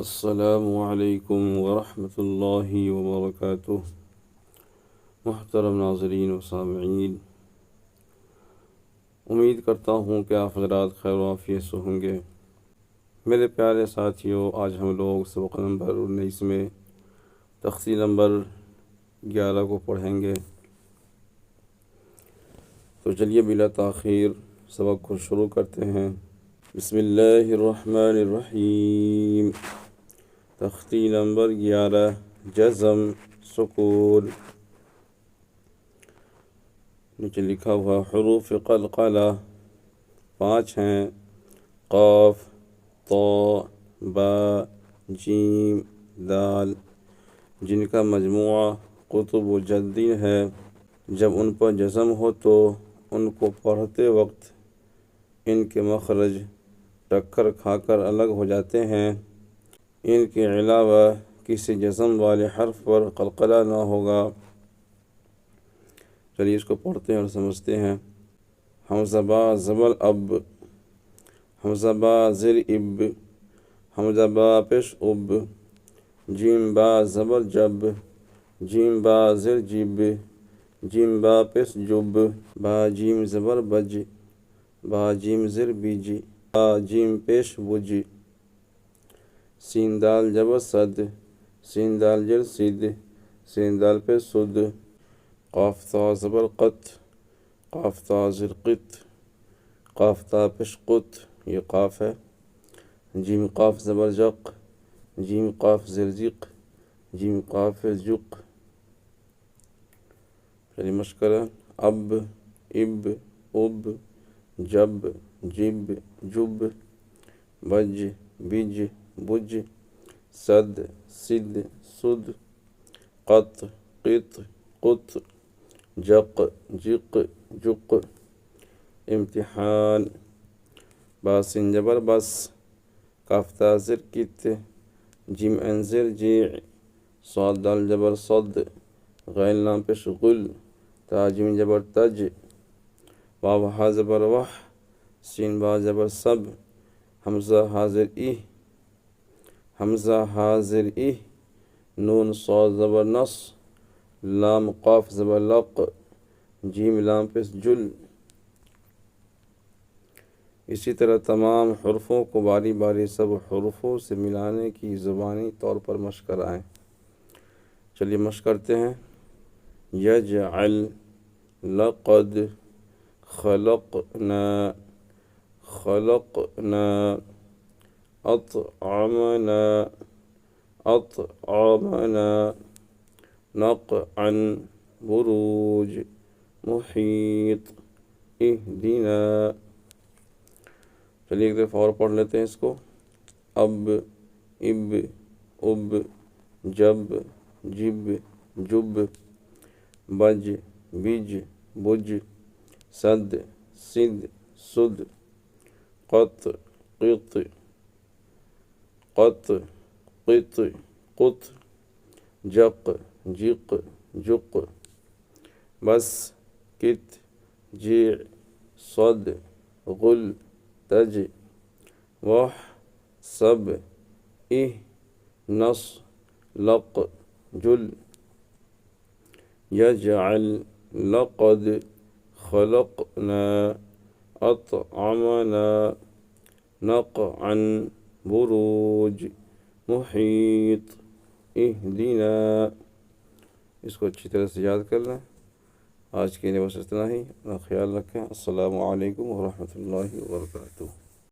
السلام علیکم ورحمۃ اللہ وبرکاتہ۔ محترم ناظرین و سامعین، امید کرتا ہوں کہ آپ حضرات خیر و عافیت سے ہوں گے۔ میرے پیارے ساتھیوں، آج ہم لوگ سبق نمبر 19 میں تختی نمبر 11 کو پڑھیں گے۔ تو چلیے بلا تاخیر سبق کو شروع کرتے ہیں۔ بسم اللہ الرحمن الرحیم۔ تختی نمبر 11، جزم، سکون۔ نیچے لکھا ہوا حروف قلقلہ 5 ہیں: قاف، طا، با، جیم، دال، جن کا مجموعہ قطب و جدین ہے۔ جب ان پر جزم ہو تو ان کو پڑھتے وقت ان کے مخرج ٹکر کھا کر الگ ہو جاتے ہیں۔ ان کے علاوہ کسی جزم والے حرف پر قلقلہ نہ ہوگا۔ چلیے اس کو پڑھتے ہیں اور سمجھتے ہیں۔ حمزہ با زبر اب، حمزہ با زر اب، حمزہ با پیش اب، جیم با زبر جب، جیم با زر جب، جیم با پیش جب، با جیم زبر بج، با جیم زر بج، با جیم پیش بج، سین دال جبر صد، سین دال جر صد، سین دال پہ صد، قاف تا زبر قط، قاف تا زر قط، قاف تا پیش قط، یہ قاف ہے۔ جیم قاف زبر جق، جیم قاف زر جق، جیم قاف جق۔ چلیے مشق کریں۔ اب، اب، اب، جب، جب، جب، بج، بج، بج، صد، صد، صد، قط، قط، قط، جق، جق، جق۔ امتحان، باسن جبر بس، کاف تا زر کت، جیم ان زر جیع، صاد دال جبر صد، غین لام پیش غل، تا جیم جبر تج، واو ہا زبر وح، سین با زبر سب، حمزہ حاضر ای، حمزہ حاضر ای، نون صاد زبر نص، لام قاف زبر لق، جیم لام پیش جل۔ اسی طرح تمام حروفوں کو باری باری سب حروفوں سے ملانے کی زبانی طور پر مشق کرائیں۔ چلیے مشق کرتے ہیں۔ یجعل، لقد، خلقنا، خلقنا، اطعمنا، اطعمنا، نقعا، بروج، محیط، اہدنا۔ چلیے ایک دفعہ اور پڑھ لیتے ہیں اس کو۔ اب، اب، اب، جب، جب، جب، بج، بج، بج، صد، صد، صد، قط، قط، قط، قط، قط، جق، جق، جق، بس، کت، جیع، صد، غل، تج، وح، سب، اہ، نص، لق، جل۔ یجعل، لقد، خلقنا، اطعمنا، نقعا، بروج، محیط، اہدنا۔ اس کو اچھی طرح سے یاد کر لیں۔ آج کے لیے بس اتنا ہی۔ اپنا خیال رکھیں۔ السلام علیکم ورحمۃ اللہ وبرکاتہ۔